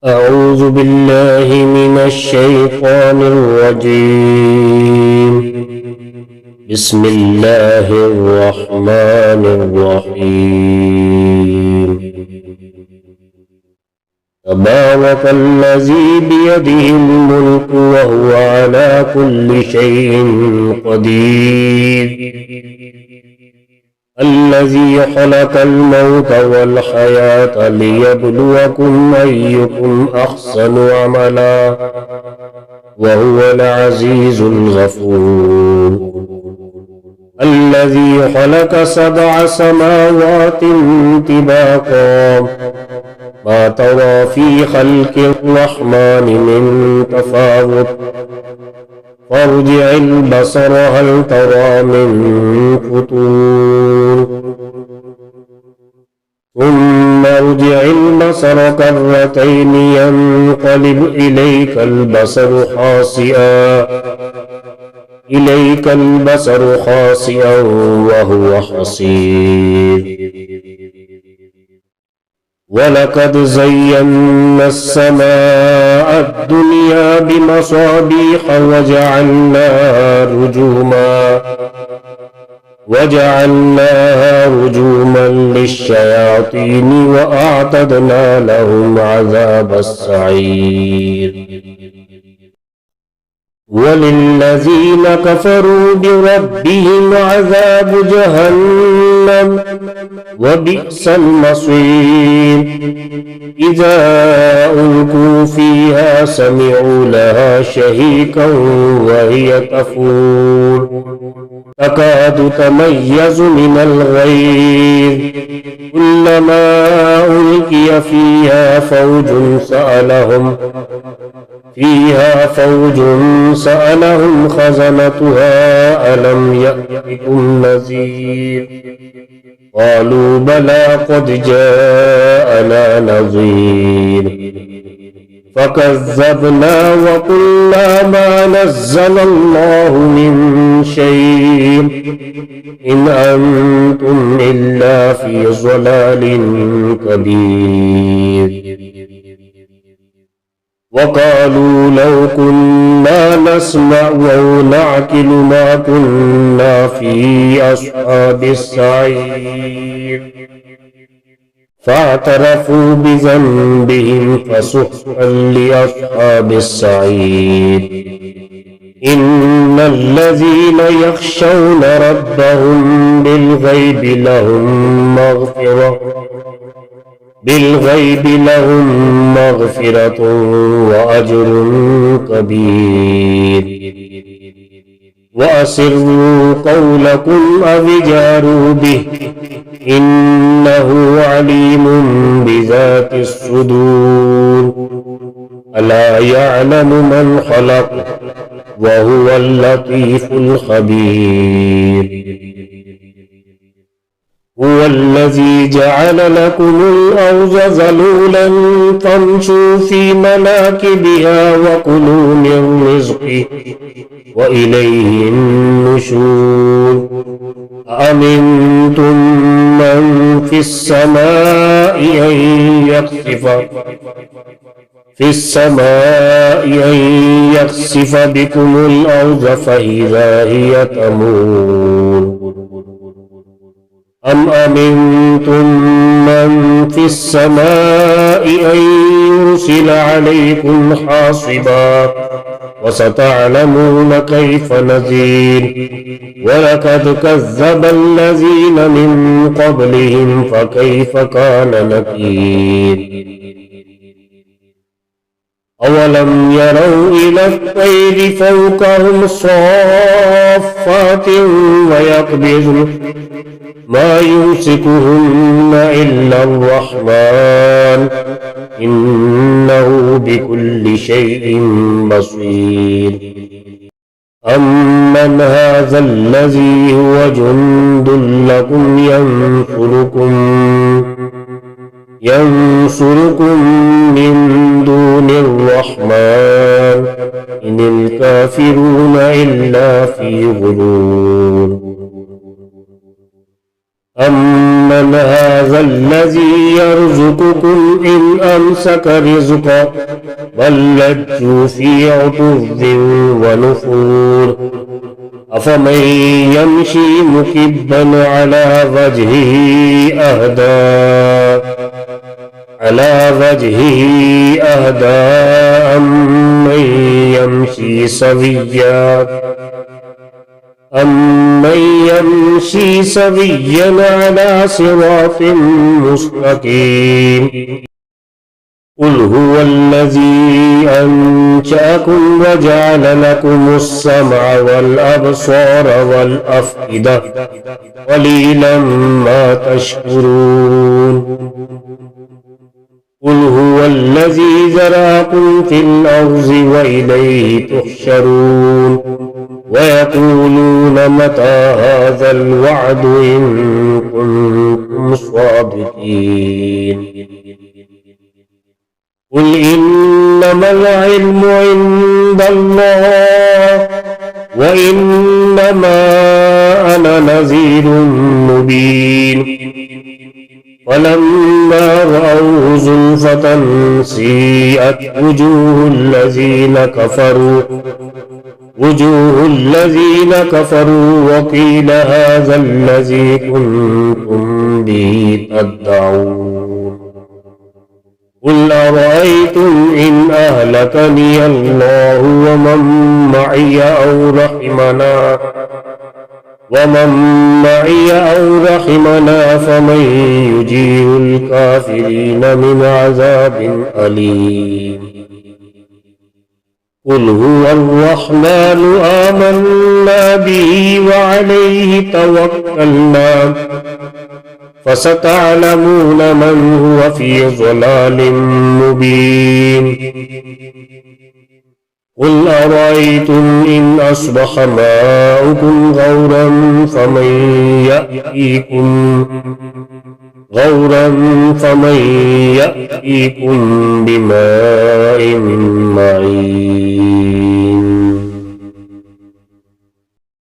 أعوذ بالله من الشيطان الرجيم. بسم الله الرحمن الرحيم. تبارك الذي بيده الملك وهو على كل شيء قدير، الذي خلق الموت والحياة ليبلوكم أيكم أحسن عملا وهو العزيز الغفور. الذي خلق 7 سماوات طباقا ما ترى في خلق الرحمن من تفاوت فارجع البصر هل ترى من فطور ثم ارجع البصر كرتين ينقلب إليك البصر خاسئا وهو حسير. ولقد زينا السماء الدنيا بمصابيح وجعلناها رجوما للشياطين وأعتدنا لهم عذاب السعير. وللذين كفروا بربهم عذاب جهنم وبئس المصير. إذا ألقوا فيها سمعوا لها شهيقا وهي تفور تكاد تميز من الغيظ كلما ألقي فيها فوج سألهم خزنتها ألم يأتكم نذير قالوا بلى قد جاءنا نذير فكذبنا وقلنا ما نزل الله من شيء إن أنتم إلا في ضلال كبير. وقالوا لو كنا نسمع أو نعقل ما كنا في أصحاب السعير فاعترفوا بذنبهم فسحقا لأصحاب السعير. إن الذين يخشون ربهم بالغيب لهم مغفرة وأجر كبير. وأسروا قولكم أو اجهروا به إنه عليم بذات الصدور. ألا يعلم من خلق وهو اللطيف الخبير. هو الذي جعل لكم الأرض ذلولا فامشوا في مناكبها وكلوا من رزقه وإليه النشور. أأمنتم من في السماء أن يخسف بكم الأرض فإذا هي تمور أم أمنتم من في السماء أن يرسل عليكم حاصبا وستعلمون كيف نذير. ولقد كذب الذين من قبلهم فكيف كان نكير. أولم يروا إلى الطير فوقهم صافات ويقبضن ما يمسكهن إلا الرحمن إنه بكل شيء بصير. أمن هذا الذي هو جند لكم ينصركم من دون الرحمن إن الكافرون إلا في غرور. أمن هذا الذي يرزقكم إن أمسك رزقه بل لجوا في عتو ونفور أفمن يمشي مكبا على وجهه أهدى أمن يمشي سويا على صراط مستقيم قل هو الذي أنشأكم وجعل لكم السمع والأبصار والأفئدة قليلا ما تشكرون قل هو الذي ذرأكم في الأرض وإليه تحشرون ويقولون متى هذا الوعد إن كنتم صادقين قل إنما العلم عند الله وإنما أنا نذير مبين فلما رأوا زلفة سيئت وجوه الذين كفروا وقيل هذا الذي كنتم به تدعون قل أرأيتم إن أهلكني الله ومن معي أو رحمنا فمن يجير الكافرين من عذاب أليم قل هو الرحمن آمنا به وعليه توكلنا فستعلمون من هو في ضلال مبين قل أرأيتم إن أصبح ماؤكم غورا فمن يأتيكم بماء معين